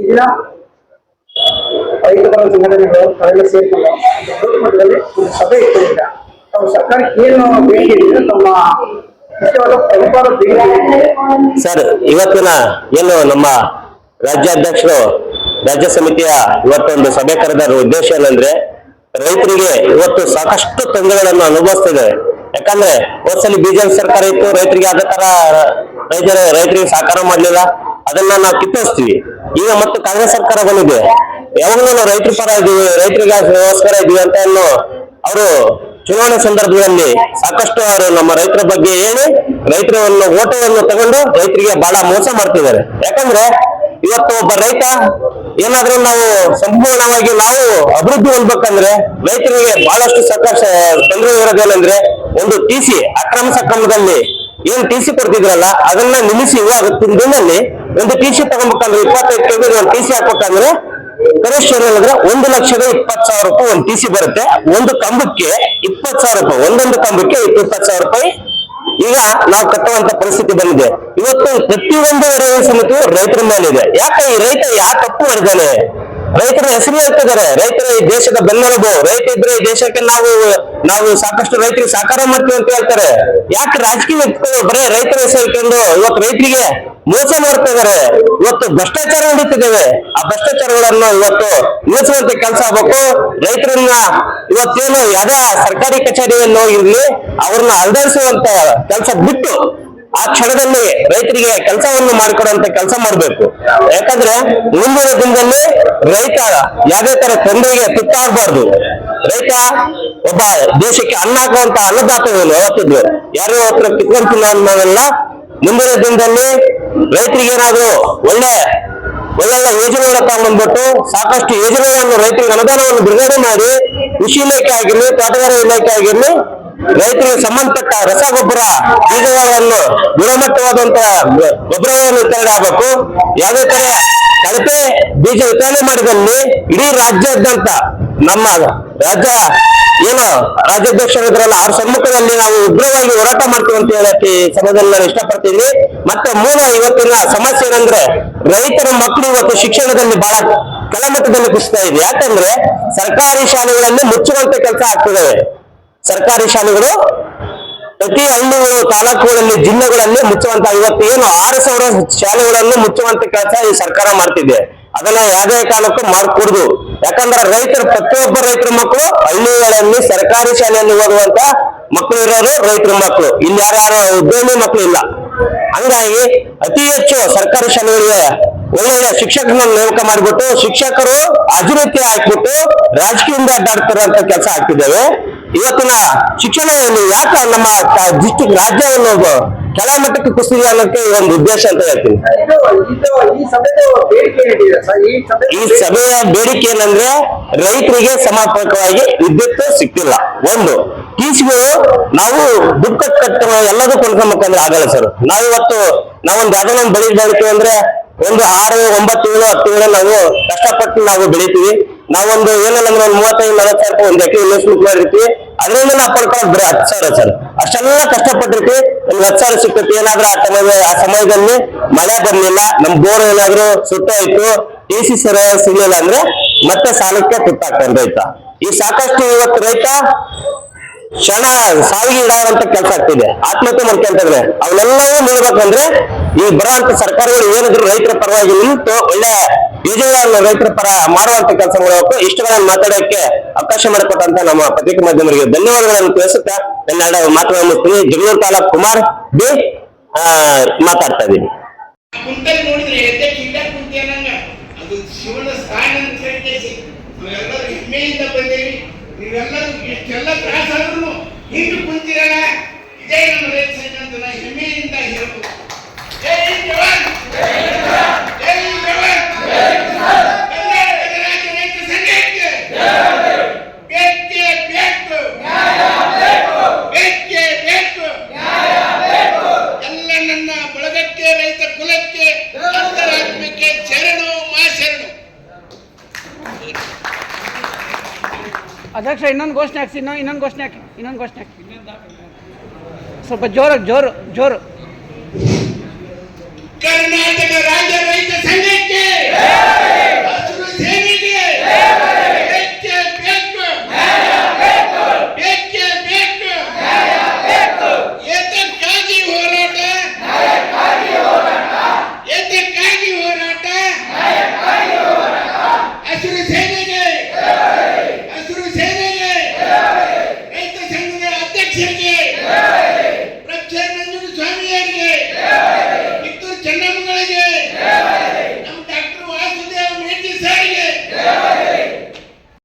ಈ ದಿನ ರೈತರ ಸಂಘಟನೆಗಳು ಕಳೆದ ಸೇರ್ಕೊಂಡು ದೊಡ್ಡ ಮಟ್ಟದಲ್ಲಿ ಒಂದು ಸಭೆ ಇಟ್ಟಿದ್ದಾರೆ. ತಾವು ಸರ್ಕಾರಕ್ಕೆ ಏನು ಬೇಡಿಕೆ ಇದೆ ತಮ್ಮ ಮುಖ್ಯವಾದ ಪ್ರಮುಖವಾದ ಬೇಡಿಕೆ ಸರ್? ಇವತ್ತಿನ ಏನು ನಮ್ಮ ರಾಜ್ಯಾಧ್ಯಕ್ಷರು ರಾಜ್ಯ ಸಮಿತಿಯ ಇವತ್ತೊಂದು ಸಭೆ ಕರೆದ ಉದ್ದೇಶ ಏನಂದ್ರೆ, ರೈತರಿಗೆ ಇವತ್ತು ಸಾಕಷ್ಟು ತೊಂದರೆಗಳನ್ನು ಅನುಭವಿಸ್ತಿದ್ದಾರೆ. ಯಾಕಂದ್ರೆ ಹೋದ್ಸಲಿ ಬಿಜೆಪಿ ಸರ್ಕಾರ ಇತ್ತು, ರೈತರಿಗೆ ಅದೇ ತರ ರೈತರಿಗೆ ಸಹಕಾರ ಮಾಡ್ಲಿಲ್ಲ, ಅದನ್ನ ನಾವು ಕಿತ್ತಿಸ್ತೀವಿ. ಈಗ ಮತ್ತೆ ಕಾಂಗ್ರೆಸ್ ಸರ್ಕಾರ ಬಂದಿದೆ, ಯಾವಾಗಲೂ ನಾವು ರೈತರ ಪರ ಇದೀವಿ, ರೈತರಿಗೋಸ್ಕರ ಇದೀವಿ ಅಂತ ಅವರು ಚುನಾವಣೆ ಸಂದರ್ಭದಲ್ಲಿ ಸಾಕಷ್ಟು ಅವರು ನಮ್ಮ ರೈತರ ಬಗ್ಗೆ ಹೇಳಿ ರೈತರನ್ನು ಓಟವನ್ನು ತಗೊಂಡು ರೈತರಿಗೆ ಬಹಳ ಮೋಸ ಮಾಡ್ತಿದ್ದಾರೆ. ಯಾಕಂದ್ರೆ ಇವತ್ತು ಒಬ್ಬ ರೈತ ಏನಾದ್ರೂ ನಾವು ಸಂಪೂರ್ಣವಾಗಿ ನಾವು ಅಭಿವೃದ್ಧಿ ಹೊಂದ್ಬೇಕಂದ್ರೆ ರೈತರಿಗೆ ಬಹಳಷ್ಟು ಸಾಕಷ್ಟು ತೊಂದರೆ ಇರೋದೇನಂದ್ರೆ, ಒಂದು ಟಿಸಿ ಅಕ್ರಮ ಸಕ್ರಮದಲ್ಲಿ ಏನ್ ಟಿಸಿ ಕೊಡ್ತಿದ್ರಲ್ಲ ಅದನ್ನ ನಿಲ್ಲಿಸಿ ಇವತ್ತಿನ ದಿನದಲ್ಲಿ ಒಂದು ಟಿಸಿ ತಗೊಬೇಕಂದ್ರೆ 25 ಕೆಜಿ ಒಂದು ಟಿಸಿ ಹಾಕ್ಬೇಕಂದ್ರೆ ಕನಿಷ್ಠ ಏನಂದ್ರೆ 1,20,000 ರೂಪಾಯಿ ಒಂದು ಟಿಸಿ ಬರುತ್ತೆ. ಒಂದು ಕಂಬಕ್ಕೆ 20,000 ರೂಪಾಯಿ, ಒಂದೊಂದು ಕಂಬಕ್ಕೆ 20,000 ರೂಪಾಯಿ ಈಗ ನಾವು ಕಟ್ಟುವಂತ ಪರಿಸ್ಥಿತಿ ಬಂದಿದೆ. ಇವತ್ತು ಪ್ರತಿಯೊಂದು ವರದಿ ಸಮಿತಿಯು ರೈತರ ಮೇಲಿದೆ. ಯಾಕೆ ಈ ರೈತ ಯಾವ ತಪ್ಪು ಮಾಡಿದ್ದಾನೆ? ರೈತರ ಹೆಸರು ಹೇಳ್ತಿದ್ದಾರೆ, ರೈತರ ಈ ದೇಶದ ಬೆನ್ನೆಲುಬು, ರೈತ ಇದ್ರೆ ಈ ದೇಶಕ್ಕೆ ನಾವು ಸಾಕಷ್ಟು ರೈತರಿಗೆ ಸಹಕಾರ ಮಾಡ್ತೀವಿ ಅಂತ ಹೇಳ್ತಾರೆ. ಯಾಕೆ ರಾಜಕೀಯ ವ್ಯಕ್ತಿಗಳು ಬರೇ ರೈತರ ಹೆಸರು ಹೇಳ್ಕೊಂಡು ಇವತ್ತು ರೈತರಿಗೆ ಮೋಸ ಮಾಡ್ತಾ ಇದಾರೆ? ಇವತ್ತು ಭ್ರಷ್ಟಾಚಾರ ನಡೀತಿದ್ದೇವೆ. ಆ ಭ್ರಷ್ಟಾಚಾರಗಳನ್ನು ಇವತ್ತು ನಿಲ್ಲಿಸುವಂತ ಕೆಲಸ ಆಗ್ಬೇಕು. ರೈತರನ್ನ ಇವತ್ತೇನು ಯಾವ್ದೇ ಸರ್ಕಾರಿ ಕಚೇರಿಯನ್ನು ಇರ್ಲಿ ಅವ್ರನ್ನ ಅಲ್ದಾಡಿಸುವಂತ ಕೆಲಸ ಬಿಟ್ಟು ಆ ಕ್ಷಣದಲ್ಲಿ ರೈತರಿಗೆ ಕೆಲಸವನ್ನು ಮಾಡಿಕೊಡುವಂತ ಕೆಲಸ ಮಾಡಬೇಕು. ಯಾಕಂದ್ರೆ ಮುಂದಿನ ದಿನದಲ್ಲಿ ರೈತ ಯಾವುದೇ ತರ ತೊಂದರೆಗೆ ತುತ್ತಾಗಬಾರ್ದು. ರೈತ ಒಬ್ಬ ದೇಶಕ್ಕೆ ಅನ್ನ ಹಾಕುವಂತ ಅನ್ನದಾತಗಳು ಯಾವತ್ತಿದ್ರು, ಯಾರು ಹತ್ರ ಕಿತ್ಕೊಂತಿಲ್ಲ ಅನ್ನೋದೆಲ್ಲ. ಮುಂದಿನ ದಿನದಲ್ಲಿ ರೈತರಿಗೆ ಏನಾದ್ರು ಒಳ್ಳೆ ಯೋಜನೆಗಳ ತಗೊಂಡ್ಬಂದ್ಬಿಟ್ಟು ಸಾಕಷ್ಟು ಯೋಜನೆಗಳನ್ನು ರೈತರಿಗೆ ಅನುದಾನವನ್ನು ಬಿಡುಗಡೆ ಮಾಡಿ ಕೃಷಿ ಇಲಾಖೆ ಆಗಿರ್ಲಿ, ತೋಟಗಾರಿಕೆ ಇಲಾಖೆ ಆಗಿರ್ಲಿ, ರೈತರಿಗೆ ಸಂಬಂಧಪಟ್ಟ ರಸಗೊಬ್ಬರ ಬೀಜಗಳನ್ನು ಗುಣಮಟ್ಟವಾದಂತಹ ಗೊಬ್ಬರವನ್ನು ವಿತರಣೆ ಆಗಬೇಕು. ಯಾವುದೇ ತರ ಕಳಪೆ ಬೀಜ ವಿತರಣೆ ಮಾಡಿದಲ್ಲಿ ಇಡೀ ರಾಜ್ಯಾದ್ಯಂತ ನಮ್ಮ ಏನು ರಾಜ್ಯಾಧ್ಯಕ್ಷರಿದ್ರಲ್ಲ ಅವ್ರ ಸಮ್ಮುಖದಲ್ಲಿ ನಾವು ಉಗ್ರವಾಗಿ ಹೋರಾಟ ಮಾಡ್ತೀವಿ ಅಂತ ಹೇಳಕ್ಕೆ ಸಮಯದಲ್ಲಿ ನಾನು ಇಷ್ಟಪಡ್ತೀನಿ. ಮತ್ತೆ ಇವತ್ತಿನ ಸಮಸ್ಯೆ ಏನಂದ್ರೆ, ರೈತರ ಮಕ್ಕಳು ಇವತ್ತು ಶಿಕ್ಷಣದಲ್ಲಿ ಬಹಳ ಕೆಳಮಟ್ಟದಲ್ಲಿ ಕುಸಿತಾ ಇದೆ. ಯಾಕಂದ್ರೆ ಸರ್ಕಾರಿ ಶಾಲೆಗಳಲ್ಲಿ ಮುಚ್ಚುವಂತ ಕೆಲಸ ಆಗ್ತಿದ್ದಾವೆ. ಸರ್ಕಾರಿ ಶಾಲೆಗಳು ಪ್ರತಿ ಹಳ್ಳಿಗಳು, ತಾಲೂಕುಗಳಲ್ಲಿ, ಜಿಲ್ಲೆಗಳಲ್ಲಿ ಮುಚ್ಚುವಂತ ಇವತ್ತು ಏನು 6,000 ಶಾಲೆಗಳನ್ನು ಮುಚ್ಚುವಂತ ಕೆಲಸ ಈ ಸರ್ಕಾರ ಮಾಡ್ತಿದೆ. ಅದನ್ನ ಯಾವುದೇ ಕಾರಣಕ್ಕೂ ಮಾಡ್ಕೊಡುದು. ಯಾಕಂದ್ರೆ ಪ್ರತಿಯೊಬ್ಬ ರೈತರ ಮಕ್ಕಳು ಹಳ್ಳಿಗಳಲ್ಲಿ ಸರ್ಕಾರಿ ಶಾಲೆಯಲ್ಲಿ ಓದುವಂತ ಮಕ್ಕಳು ಇರೋರು ರೈತರ ಮಕ್ಕಳು. ಇಲ್ಲಿ ಯಾರ್ಯಾರು ಉದ್ಯೋಗಿ ಮಕ್ಕಳು ಇಲ್ಲ. ಹಂಗಾಗಿ ಅತಿ ಹೆಚ್ಚು ಸರ್ಕಾರಿ ಶಾಲೆಗಳಿಗೆ ಒಳ್ಳೊಳ್ಳೆ ಶಿಕ್ಷಕರನ್ನ ನೇಮಕ ಮಾಡಿಬಿಟ್ಟು ಶಿಕ್ಷಕರು ಹಾಜರಾತಿ ಹಾಕ್ಬಿಟ್ಟು ರಾಜಕೀಯದಿಂದ ಅಡ್ಡಾಡ್ತಿರೋಂತ ಕೆಲಸ ಆಗ್ತಿದ್ದೇವೆ. ಇವತ್ತಿನ ಶಿಕ್ಷಣದಲ್ಲಿ ಯಾಕೆ ನಮ್ಮ ಡಿಸ್ಟ್ರಿಕ್ಟ್ ರಾಜ್ಯವನ್ನು ಕೆಳಮಟ್ಟಕ್ಕೆ ಕುಸಿದಿದೆ ಅನ್ನೋಕ್ಕೆ ಒಂದು ಉದ್ದೇಶ ಅಂತ ಹೇಳ್ತೀನಿ. ಈ ಸಭೆಯ ಬೇಡಿಕೆ ಏನಂದ್ರೆ, ರೈತರಿಗೆ ಸಮರ್ಪಕವಾಗಿ ವಿದ್ಯುತ್ ಸಿಗ್ತಿಲ್ಲ. ಒಂದು ಟಿಸಿಗಳು ನಾವು ದುಡ್ಡು ಕಟ್ಟ ಎಲ್ಲದೂ ಕೊಂಡ್ಕೊಂಬೇಕಂದ್ರೆ ಆಗಲ್ಲ ಸರ್. ನಾವಿವತ್ತು ನಾವೊಂದು ಯಾವ್ದೋ ಬೆಳೆ ಬೆಳಿತೀವಿ ಅಂದ್ರೆ ಒಂದು 6, 9, 7, 10 ತಿಂಗಳು ನಾವು ಕಷ್ಟಪಟ್ಟು ನಾವು ಬೆಳಿತೀವಿ. ನಾವೊಂದು ಏನಿಲ್ಲ ಅಂದ್ರೆ ಒಂದು 35-40 ಸಾವಿರ ರೂಪಾಯಿ ಒಂದು ಎಕರೆ ಇನ್ವೆಸ್ಟ್ಮೆಂಟ್ ಮಾಡಿರ್ತೀವಿ. ಅದರಿಂದ ನಾವು ಪಡ್ಕೊಳ್ಳೋದು ಬರೀ 10,000 ಸರ್. ಅಷ್ಟೆಲ್ಲ ಕಷ್ಟಪಟ್ಟಿರ್ತೀವಿ, ಒಂದು 10,000 ಸಿಗ್ತೈತಿ. ಏನಾದ್ರೂ ಆ ಸಮಯದಲ್ಲಿ ಮಳೆ ಬರ್ಲಿಲ್ಲ, ನಮ್ ಬೋರ್ ಏನಾದ್ರು ಸುಟ್ಟೋಯ್ತು, ಟಿಸಿ ಸರಿಯಾಗಿ ಸಿಗ್ಲಿಲ್ಲ ಅಂದ್ರೆ ಮತ್ತೆ ಸಾಲಕ್ಕೆ ತುತ್ತಾಗ್ತಾನೆ ರೈತ. ಈ ಸಾಕಷ್ಟು ಇವತ್ತು ರೈತ ಸಾವಿಗೆ ಇಡೋರಂತ ಕೆಲಸ ಆಗ್ತಿದೆ, ಆತ್ಮಹತ್ಯೆ ಮಾಡ್ಕೊಂತಂದ್ರೆ ಅವನ್ನೆಲ್ಲವೂ ನಿಲ್ಬೇಕಂದ್ರೆ ಈ ಬರುವಂತ ಸರ್ಕಾರಗಳು ಏನಿದ್ರು ರೈತರ ಪರವಾಗಿ ನಿಂತು ಒಳ್ಳೆ ಯೋಜನೆಗಳನ್ನು ರೈತರ ಪರ ಮಾಡುವಂತ ಕೆಲಸ ಮಾಡಬೇಕು. ಇಷ್ಟಗಳನ್ನು ಮಾತಾಡೋಕೆ ಅವಕಾಶ ಮಾಡಿಕೊಟ್ಟಂತ ನಮ್ಮ ಪತ್ರಿಕಾ ಮಾಧ್ಯಮರಿಗೆ ಧನ್ಯವಾದಗಳನ್ನು ತಿಳಿಸುತ್ತಾ ನನ್ನ ಮಾತುಗಳನ್ನು ಮುಗಿಸ್ತೀನಿ. ಜಗಳೂರು ತಾಲೂಕು ಕುಮಾರ್ ಬಿ ಮಾತಾಡ್ತಾ ಇದ್ದೀನಿ. ನೀವೆಲ್ಲರೂ ಇಷ್ಟೆಲ್ಲ ತ್ರಾಸಾದ್ರೂ ಹಿಂದೆ ಕುಂತಿರಲ್ಲ, ಇದೇ ನಮ್ಮ ರೈತ ಸಂಘ ಅಂತ ನಾ ಹೆಮ್ಮೆಯಿಂದ ಹೇಳ್ಬೋದು. ಜೈ ಜವಾನ್, ಜೈ ಜವಾನ್, ಕರ್ನಾಟಕ ರಾಜ್ಯ ರೈತ ಸಂಘಕ್ಕೆ ಬೇಕೇ ಬೇಕು, ಬೇಕೇ ಬೇಕು. ಎಲ್ಲ ನನ್ನ ಬಳಗಕ್ಕೆ, ರೈತ ಕುಲಕ್ಕೆ, ಅಂತರಾತ್ಮಕ್ಕೆ ಶರಣು ಮಾ ಶರಣು. ಅಧ್ಯಕ್ಷ ಇನ್ನೊಂದು ಘೋಷಣೆ ಹಾಕ್ಸಿ, ಇನ್ನೊಂದು ಘೋಷಣೆ ಹಾಕಿ, ಸ್ವಲ್ಪ ಜೋರು. ಕರ್ನಾಟಕ ರಾಜ್ಯ ರೈತ ಸಂಘಕ್ಕೆ